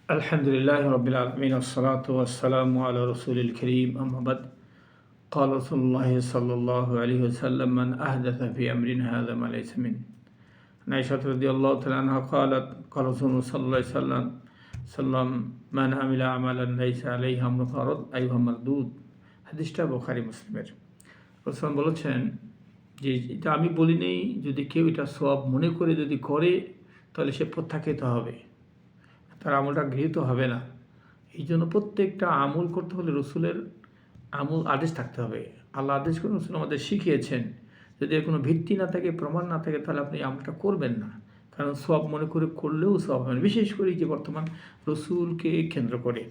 আলহামদুলিল্লাহ রবিল আলমিন আসসালাতু ওয়াসসালামু আলা রসুলিল করিম আম্মা বাদ قال رسول الله صلى الله عليه وسلم من أحدث في أمرنا هذا ما ليس منه عائشة رضي الله تعالى عنها قالت قال رسول الله صلى الله عليه وسلم من عمل عملا ليس عليه أمر فرض أيها مردود হাদিসটা বুখারী মুসলিমের। রাসূল বলেছেন যে এটা আমি বলি নেই, যদি কেউ এটা সওয়াব মনে করে যদি করে তাহলে সে প্রত্যাখ্যাত হবে, তার আমলটা গৃহীত হবে না। এই জন্য প্রত্যেকটা আমল করতে হলে রসুলের আমল আদেশ থাকতে হবে। আল্লাহ আদেশ করে রসুল আমাদের শিখিয়েছেন। যদি এর কোনো ভিত্তি না থাকে, প্রমাণ না থাকে, তাহলে আপনি আমলটা করবেন না, কারণ সব মনে করে করলেও সব হবে না। বিশেষ করে যে বর্তমান রসুলকে কেন্দ্র করে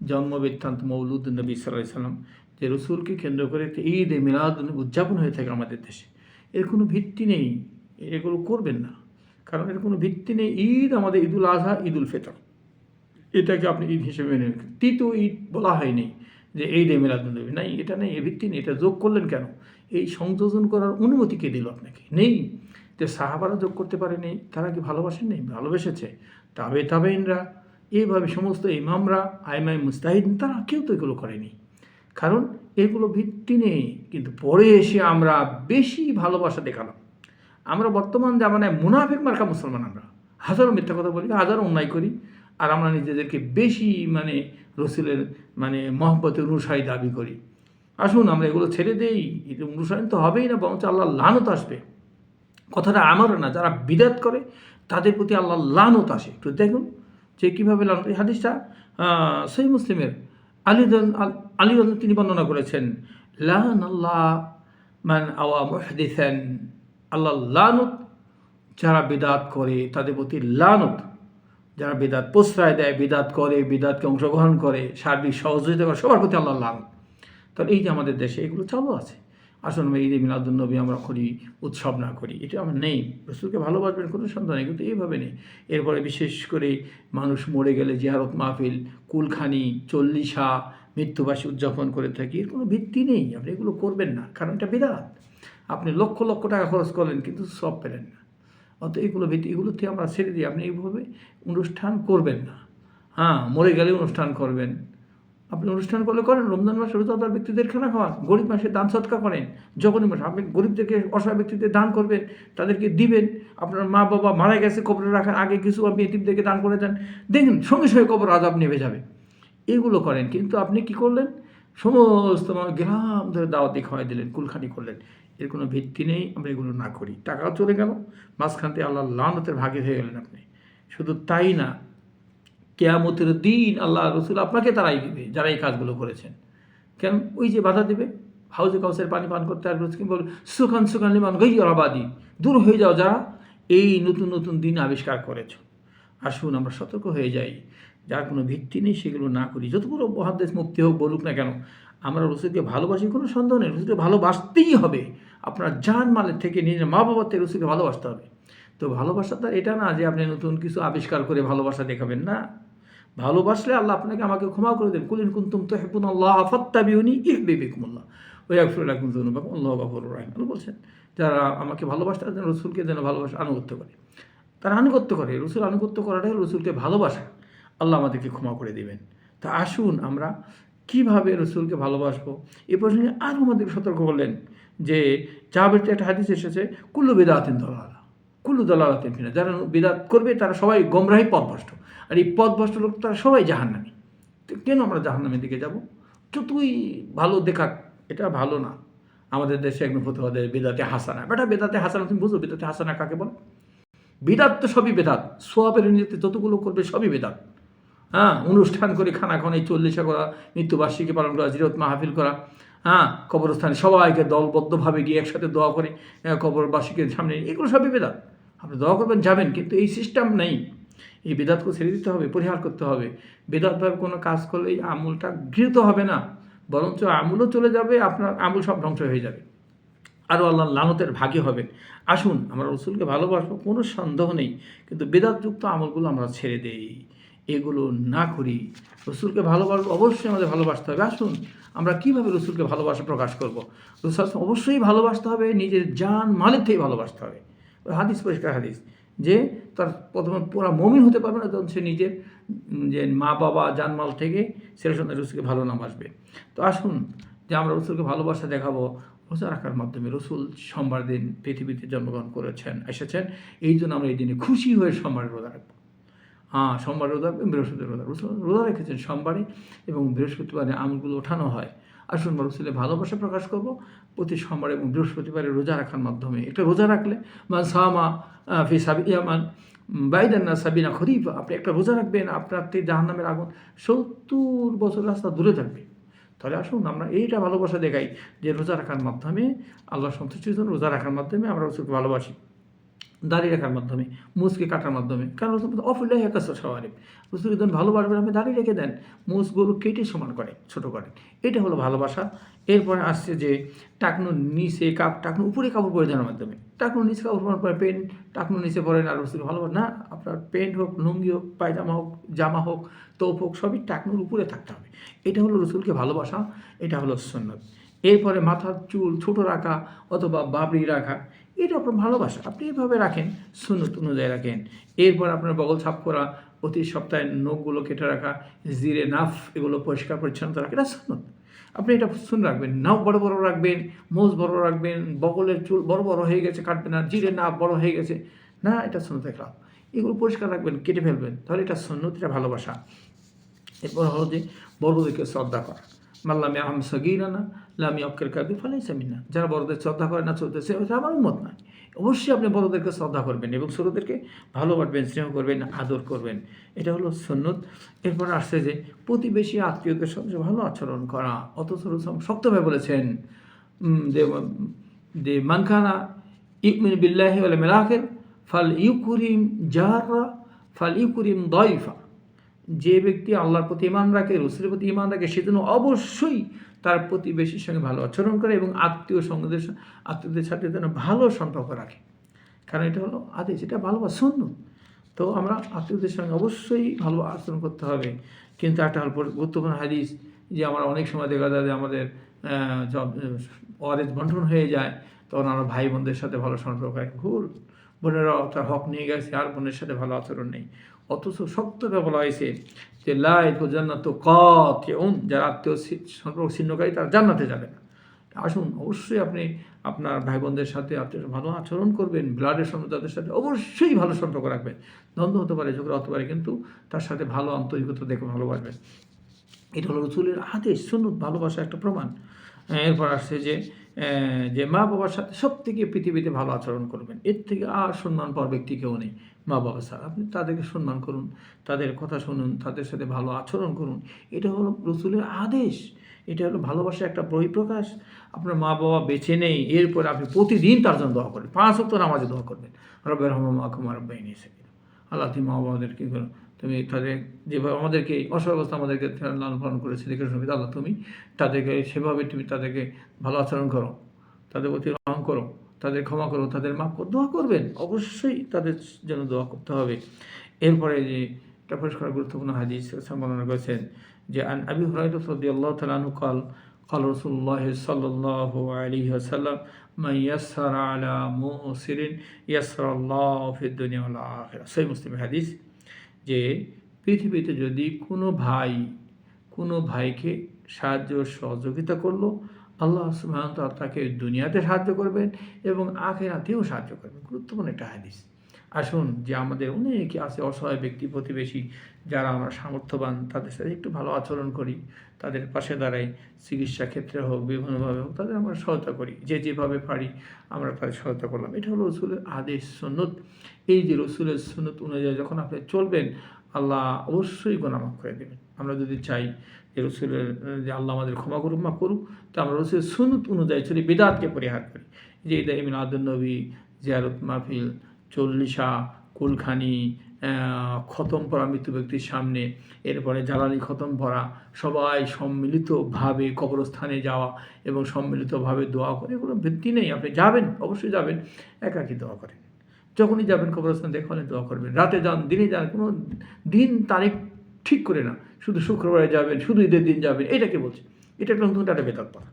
জন্ম বৃত্তান্ত মৌলুদ নবী সাল্লাল্লাহু আলাইহি সাল্লাম, যে রসুলকে কেন্দ্র করে একটা ঈদ মিলাদ উদযাপন হয়ে থাকে আমাদের দেশে, এর কোনো ভিত্তি নেই। এগুলো করবেন না, কারণ এর কোনো ভিত্তি নেই। ঈদ আমাদের ঈদুল আজহা, ঈদুল ফিতর, এটাকে আপনি ঈদ হিসেবে মেনে নেন। তৃতীয় ঈদ বলা হয়নি যে এই ঈদে মিলাদুন্নবী, নাই, এটা নেই, এর ভিত্তি নেই। এটা যোগ করলেন কেন? এই সংযোজন করার অনুমতি কে দিল আপনাকে? নেই। যে সাহাবারা যোগ করতে পারেনি, তারা কি ভালোবাসেন? নেই, ভালোবেসেছে। তাবেইনরা, এইভাবে সমস্ত ইমামরা, আইমাই মুস্তাহিদ, তারা কেউ তো এগুলো করেনি, কারণ এগুলো ভিত্তি নেই। কিন্তু পরে এসে আমরা বেশি ভালোবাসা দেখালাম। আমরা বর্তমান জামানায় মুনাফিক মার্কা মুসলমান। আমরা হাজারো মিথ্যা কথা বলি, হাজারো অন্যায় করি, আর আমরা নিজেদেরকে বেশি রসুলের মহব্বতের অনুসারী দাবি করি। আসুন আমরা এগুলো ছেড়ে দেই। এটা অনুসরণ তো হবেই না, বরঞ্চ আল্লাহর লানত আসবে। কথাটা আমারও না, যারা বিদাত করে তাদের প্রতি আল্লাহর লানত আসে। একটু দেখুন যে কীভাবে লানত। এই হাদিসটা সহিহ মুসলিমের আলী তিনি বর্ণনা করেছেন, লান আল্লাহ মান আওয়া মুহদিসান, আল্লাহ লানত যারা বিদাত করে তাদের প্রতি লানত। যারা বিদাত প্রশ্রয় দেয়, বিদাত করে, বিদাতকে অংশগ্রহণ করে, সার্বিক সহযোগিতা করে, সবার প্রতি আল্লাহ লানত। তাহলে এই যে আমাদের দেশে এগুলো চালু আছে। আসুন আমরা ঈদে মিলাদুন্নবী আমরা করি, উৎসব না করি, এটা আমার নেই। রসুলকে ভালোবাসবেন, কোনো সন্দেহ নেই, কিন্তু এইভাবে নেই। এরপরে বিশেষ করে মানুষ মরে গেলে জিয়ারত মাহফিল, কুলখানি, চল্লিশা, মৃত্যুবাসী উদযাপন করে থাকি, এর কোনো ভিত্তি নেই। আপনি এগুলো করবেন না, কারণ এটা বিদাত। আপনি লক্ষ লক্ষ টাকা খরচ করলেন কিন্তু সব পেলেন না। অত এগুলো এগুলোতে আমরা ছেড়ে দিই। আপনি এইভাবে অনুষ্ঠান করবেন না। হ্যাঁ, মরে গেলে অনুষ্ঠান করবেন। আপনি অনুষ্ঠান করলে করেন, রমজান মাসে রোজাদার ব্যক্তিদের খানা খাওয়ান, গরিব মাসে দান সৎকার করেন। যখনই মাসে আপনি গরিবদেরকে, অসহায় ব্যক্তিদের দান করবেন, তাদেরকে দিবেন। আপনার মা বাবা মারা গেছে, কবরে রাখার আগে কিছু আপনি এতিমদেরকে দান করে দেন, দেখেন সঙ্গে সঙ্গে কবর আযাব নেমে যাবে। এগুলো করেন, কিন্তু আপনি কি করলেন? সমস্ত গ্রাম ধরে দাওয়াতি খাওয়াই দিলেন, কুলখানি করলেন। এর কোনো ভিত্তি নেই। আমরা এগুলো না করি, টাকাও চলে গেল, মাঝখান থেকে আল্লাহ লানতের ভাগে হয়ে গেলেন আপনি। শুধু তাই না, কিয়ামতের দিন আল্লাহ রসুল আপনাকে তারাই দিবে যারা এই কাজগুলো করেছেন। কেন? ওই যে বাধা দেবে, হাউজে কাউসের পানি পান করতে আসবে, কি বল, সুখান সুখান লিমান গাইয়ারাবাদী, দূর হয়ে যাও যারা এই নতুন নতুন দিন আবিষ্কার করেছ। আসুন আমরা সতর্ক হয়ে যাই, যার কোনো ভিত্তি নেই সেগুলো না করি। যত বড় মহাদেশ মুক্তি হোক বলুক না কেন, আমরা রসুলকে ভালোবাসি, কোনো সন্দেহ নেই। রসুলকে ভালোবাসতেই হবে। আপনার জান মালের থেকে নিজের মা বাবার থেকে রসুলকে ভালোবাসতে হবে। তো ভালোবাসাটা এটা না যে আপনি নতুন কিছু আবিষ্কার করে ভালোবাসা দেখাবেন না। ভালোবাসলে আল্লাহ আপনাকে আমাকে ক্ষমা করে দেন। কুলিন কুনতুম তুহিব্বুনাল্লাহ ফাত্তাবিউনি ইউহিব্বুকুমুল্লাহ ওয়া ইয়াগফির লাকুম যুনুবাকুম আল্লাহু গফুরুর রহিম। আল্লাহ বলছেন, যারা আমাকে ভালোবাসে তারা রসুলকে যেন ভালোবাসা আনুগত্য করে। তারা আনুগত্য করে, রসুল আনুগত্য করাটাই রসুলকে ভালোবাসা। আল্লাহ আমাদেরকে ক্ষমা করে দেবেন। তা আসুন আমরা কীভাবে রসুলকে ভালোবাসবো এ প্রসঙ্গে আরও আমাদেরকে সতর্ক করলেন যে জাবেরতে একটা হাদিস এসেছে, কুল্লু বিদআতিন দালালা কুল্লু দালালাতিন ফিন্নার। যারা বিদআত করবে তারা সবাই গোমরাহি পথভ্রষ্ট, আর এই পথভ্রষ্ট লোক তারা সবাই জাহান্নামী। তো কেন আমরা জাহান্নামের দিকে যাব? যতই ভালো দেখাক, এটা ভালো না। আমাদের দেশে একদম ফতোয়া দেয় বেদাতে হাসানা। বেটা বেদাতে হাসানা তুমি বুঝো, বেদাতে হাসানা কাকে বলে? বিদাত তো সবই বেদাত। সোয়াবের নিয়তে যতগুলো করবে সবই বেদাত। হ্যাঁ, অনুষ্ঠান করে খানা খাওয়ানো, চল্লিশা করা, মৃত্যুবার্ষিকী পালন করা, জিরত মাহফিল করা, হ্যাঁ, কবরস্থানে সবাইকে দলবদ্ধভাবে গিয়ে একসাথে দোয়া করে কবরবার্ষিকীর সামনে, এগুলো সবই বেদাত। আপনি দোয়া করবেন, যাবেন, কিন্তু এই সিস্টেম নেই। এই বেদাতকে ছেড়ে দিতে হবে, পরিহার করতে হবে। বেদাতভাবে কোনো কাজ করলে এই আমলটা গৃহীত হবে না, বরঞ্চ আমলও চলে যাবে, আপনার আমল সব ধ্বংস হয়ে যাবে, আরও আল্লাহ লানতের ভাগী হবেন। আসুন আমরা রসুলকে ভালোবাসবো, কোনো সন্দেহ নেই, কিন্তু বেদাতযুক্ত আমলগুলো আমরা ছেড়ে দেই, এগুলো না করি। রসুলকে ভালোবাসবো, অবশ্যই আমাদের ভালোবাসতে হবে। আসুন আমরা কীভাবে রসুলকে ভালোবাসা প্রকাশ করব? রসুল অবশ্যই ভালোবাসতে হবে, নিজের জান মালের থেকে ভালোবাসতে হবে। হাদিস, পরিষ্কার হাদিস, যে তার প্রথমে পুরা মুমিন হতে পারবে না যখন সে নিজের যে মা বাবা জানমাল থেকে ছেলে সন্তান রসুলকে ভালো নামাসবে। তো আসুন যে আমরা রসুলকে ভালোবাসা দেখাবো রোজা রাখার মাধ্যমে। রসুল সোমবার দিন পৃথিবীতে জন্মগ্রহণ এসেছেন, এই জন্য আমরা এই দিনে খুশি হয়ে সোমবারে রোজা রাখবো। সোমবার রোজা রাখবেন, বৃহস্পতিবার রোজা রোজা রেখেছেন সোমবারে এবং বৃহস্পতিবারে আমগুলো ওঠানো হয়। আসুন রসুলের ভালোবাসা প্রকাশ করব প্রতি সোমবার এবং বৃহস্পতিবারে রোজা রাখার মাধ্যমে। একটা রোজা রাখলে মান সামা ফি ইয়ামান বাইদান্না সাবিনা খরিফা, আপনি একটা রোজা রাখবেন, আপনার থেকে জাহান্নামের আগুন 70 বছর রাস্তা দূরে থাকবে। তাহলে আসুন আমরা এইটা ভালোবাসা দেখাই যে রোজা রাখার মাধ্যমে আল্লাহ সন্তুষ্টির জন্য রোজা রাখার মাধ্যমে আমরা রসুলকে ভালোবাসি। দাড়ি রাখার মাধ্যমে, মুসকে কাটার মাধ্যমে, কারণ অফুল্লাহ একাশো সওয়ারিব, রসুল যখন ভালোবাসবেন আপনি দাড়ি রেখে দেন, মুসগুলো কেটে সমান করেন, ছোটো করেন, এটা হলো ভালোবাসা। এরপরে আসছে যে টাকনুর নিচে টাকনুর উপরে কাপড় পরে দেওয়ার মাধ্যমে, টাকনুর নিচে কাপড় পরে প্যান্ট টাকনুর নিচে পরেন আর রসুল ভালোবাসা না, আপনার প্যান্ট হোক, লুঙ্গি হোক, পায়জামা হোক, জামা হোক, তোপ হোক, সবই টাকনুর উপরে থাকতে হবে। এটা হলো রসুলকে ভালোবাসা, এটা হলো সুন্নত। এরপরে মাথার চুল ছোটো রাখা অথবা বাবরি রাখা, এটা আপনার ভালোবাসা, আপনি এভাবে রাখেন, সুন্নত অনুযায়ী রাখেন। এরপর আপনার বগল ছাপ করা, প্রতি সপ্তাহে নখগুলো কেটে রাখা, জিরে নাফ এগুলো পরিষ্কার পরিচ্ছন্নতা রাখা, এটা সুন্নত। আপনি এটা শুনে রাখবেন, নাও বড় বড় রাখবেন, মোজ বড় রাখবেন, বগলের চুল বড় বড় হয়ে গেছে কাটবেন না, জিরে নাফ বড় হয়ে গেছে না, এটা সুন্নত খেলাফ। এগুলো পরিষ্কার রাখবেন, কেটে ফেলবেন, তাহলে এটা সুন্নত, এটা ভালোবাসা। এরপর হলো যে বড়দেরকে শ্রদ্ধা করা, মাল্লামে আহম সগিরানা লামি অক্কের কাবি ফালাইসা মিন্না, যারা বড়দের শ্রদ্ধা করে না চলতেছে ওটা আমার উম্মত নয়। অবশ্যই আপনি বড়দেরকে শ্রদ্ধা করবেন এবং ছোটদেরকে ভালোবাসবেন, স্নেহ করবেন, আদর করবেন, এটা হলো সুন্নত। এরপর আসছে যে প্রতিবেশী আত্মীয়দের সঙ্গে ভালো আচরণ করা। অথচ শক্তভাবে বলেছেন যে মানখানা ইউমিন বিল্লাহি ওয়াল ইয়াউমিল আখির ফাল ইউকরিম জাররা ফাল ইউকরিম দাইফা, যে ব্যক্তি আল্লাহর প্রতি ঈমান রাখে, রসুলের প্রতি ঈমান রাখে, সেজন্য অবশ্যই তার প্রতিবেশীর সঙ্গে ভালো আচরণ করে এবং আত্মীয়দের সাথে যেন ভালো সম্পর্ক রাখে, কারণ এটা হলো আদেশ, এটা ভালোবাসা সুন্নত। তো আমরা আত্মীয়দের সঙ্গে অবশ্যই ভালো আচরণ করতে হবে। কিন্তু একটা গুরুত্বপূর্ণ হাদিস যে আমরা অনেক সময় দেখা যায় যে আমাদের ওয়ারেস বন্টন হয়ে যায়, তখন আমরা ভাই বোনদের সাথে ভালো সম্পর্ক রাখি, ভুল। বোনেরাও তার হক নিয়ে গেছে আর বোনের সাথে ভালো আচরণ নেই। অথচ শক্তভাবে বলা হয়েছে যে জান্নাত কাতিউন, যারা আত্মীয় সম্পর্ক ছিন্নকারী তারা জান্নাতে যাবে না। আসুন অবশ্যই আপনি আপনার ভাই বোনদের সাথে আত্মীয় ভালো আচরণ করবেন, ব্লাডের সম্পর্ক তাদের সাথে অবশ্যই ভালো সম্পর্ক রাখবেন। দ্বন্দ্ব হতে পারে, ঝগড়া হতে পারে, কিন্তু তার সাথে ভালো আন্তরিকতা দেখে ভালোবাসবেন। এটা হলো রসুলের আদেশ, সুন্নত, ভালোবাসা একটা প্রমাণ। এরপর আসছে যে মা বাবার সাথে সব থেকে পৃথিবীতে ভালো আচরণ করবেন, এর থেকে আর সম্মান পাওয়ার ব্যক্তি কেউ নেই। মা বাবা স্যার, আপনি তাদেরকে সম্মান করুন, তাদের কথা শুনুন, তাদের সাথে ভালো আচরণ করুন, এটা হলো রসুলের আদেশ, এটা হলো ভালোবাসার একটা বহিঃপ্রকাশ। আপনার মা বাবা বেঁচে নেই, এরপর আপনি প্রতিদিন তার জন্য দোয়া করবেন, 5 ওয়াক্ত নামাজে দোয়া করবেন, রব্বির রহমা কুমার রব্বাইনি সাগীরা, আল্লাহ তুমি মা বাবাদের কী করো, তুমি তাদের যেভাবে আমাদেরকে অসহায় অবস্থা আমাদেরকে লালন পালন করেছে দেখে শুনে, আল্লাহ তুমি তাদেরকে সেভাবে তুমি তাদেরকে ভালো আচরণ করো, তাদের প্রতি রহম করো, তাদের ক্ষমা করো, তাদের মাফ করো, দোয়া করবেন, অবশ্যই তাদের জন্য দোয়া করতে হবে। এরপরে যে একটা পরিষ্কার গুরুত্বপূর্ণ হাদিস বর্ণনা করেছেন যে আন আবি হুরায়রা রাদিয়াল্লাহু তাআলা আনহু قال قال رسول الله صلى الله عليه وسلم من يسر على موسر يسر الله في الدنيا والآخرة। সহিহ মুসলিম হাদিস, যে পৃথিবীতে যদি কোনো ভাইকে সাহায্য সহযোগিতা করলো, আল্লাহ সুবহানাহু ওয়া তাআলা তাকে দুনিয়াতে সাহায্য করবেন এবং আখিরাতেও সাহায্য করবেন। গুরুত্বপূর্ণ একটা হাদিস। আসুন যে আমাদের অনেকে আছে অসহায় ব্যক্তি, প্রতিবেশী, যারা আমরা সামর্থ্যবান, তাদের সাথে একটু ভালো আচরণ করি, তাদের পাশে দাঁড়াই, চিকিৎসা ক্ষেত্রে হোক, বিভিন্নভাবে হোক, তাদের আমরা সহায়তা করি, যেভাবে পারি আমরা তাদের সহায়তা করলাম। এটা হলো রসুলের আদেশ, সুন্নত। এই যে রসুলের সুন্নত অনুযায়ী যখন আপনি চলবেন, আল্লাহ অবশ্যই গুনাহ মাফ করে দেবেন। আমরা যদি চাই যে রসুলের যে আল্লাহ আমাদের ক্ষমা করুক, মাফ করুক, তো আমরা রসুলের সুন্নত অনুযায়ী চলি, বিদআতকে পরিহার করি। যে ঈদে মিলাদুন নবী, জিয়ারত মাহফিল, চল্লিশা, কুলখানি, খতম পড়া মৃত্যু ব্যক্তির সামনে, এরপরে জালালি খতম পড়া, সবাই সম্মিলিতভাবে কবরস্থানে যাওয়া এবং সম্মিলিতভাবে দোয়া করে, এগুলো ভিত্তি নেই। আপনি যাবেন, অবশ্যই যাবেন, একাকী দোয়া করেন, যখনই যাবেন কবরস্থানে দেখলে দোয়া করবেন, রাতে যান, দিনে যান, কোনো দিন তারিখ ঠিক করে না, শুধু শুক্রবারে যাবেন, শুধু ঈদের দিন যাবেন, এটাকে বলছে, এটা একটা নতুন একটা বেদাত পড়া।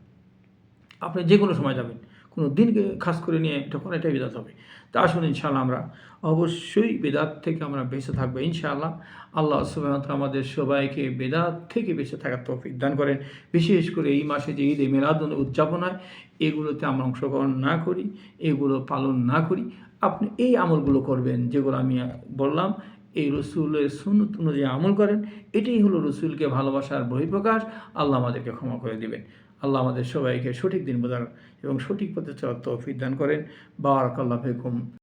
আপনি যে কোনো সময় যাবেন, কোনো দিনকে খাস করে নিয়ে এটা করাটাই বিদাত হবে। তা আসুন ইনশাআল্লাহ আমরা অবশ্যই বেদাত থেকে আমরা বেঁচে থাকবো ইনশাআল্লাহ। আল্লাহ সুবহানাহু ওয়া তাআলা আমাদের সবাইকে বেদাত থেকে বেঁচে থাকার তৌফিক দান করেন। বিশেষ করে এই মাসে যে ঈদে মিলাদুন উদযাপন হয়, এগুলোতে আমরা অংশগ্রহণ না করি, এগুলো পালন না করি। আপনি এই আমলগুলো করবেন যেগুলো আমি বললাম, এই রসুলের সুন্নত অনুযায়ী আমল করেন, এটাই হলো রসুলকে ভালোবাসার বহিঃপ্রকাশ। আল্লাহ আমাদেরকে ক্ষমা করে দিবেন। আল্লাহ আমাদের সবাইকে সঠিক দিন বোঝার এবং সঠিক পথে চলার তৌফিক দান করেন। বারাকাল্লাহু ফিকুম।